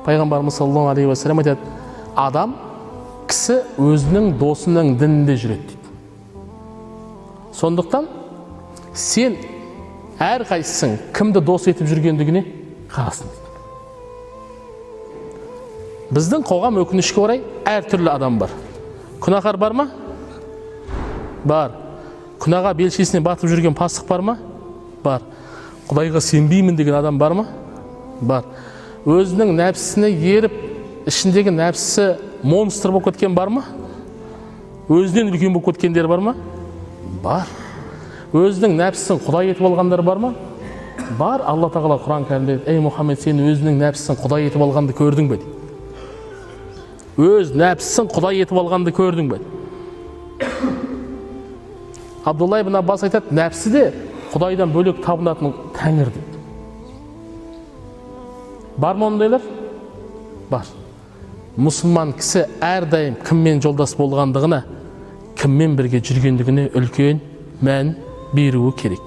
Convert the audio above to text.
пайғамбарымыз саллаллаху алейхи уассалам айтады, адам кісі өзінің досының дінінде жүреді дейді. Сондықтан сен әрқайсысың кімді дос етіп жүргендігіне қарасын дейді. Біздің қоғам өкінішке орай әртүрлі адам бар. Күнәһар бар ма? Бар. Күнәға белшесіне батып жүрген пасық бар ма? Бар. Құдайға сенбеймін деген адам бар ма? Бар. Өзінің нәпсісіне еріп, ішіндегі нәпсісі монстр болып кеткен бар ма? Өзінен үлкен болып кеткендер бар ма? Бар. Өзінің нәпсісін құдай етіп алғандар бар ма? Бар. Алла тағала Құран кәрімде, ей Мұхаммед, сен өзінің нәпсісін құдай етіп алғанды көрдің бе? Өз нәпсісін құдай етіп алғанды көрдің бе? Абдулла ибн Аббас айтады, нәпсі де құдайдан бөлек табынатын тәңір дейді. Бар ма ондайлар? Бар. Мұсылман кісі әрдайым кіммен жолдас болғандығына, кіммен бірге жүргендігіне үлкен мән беруі керек.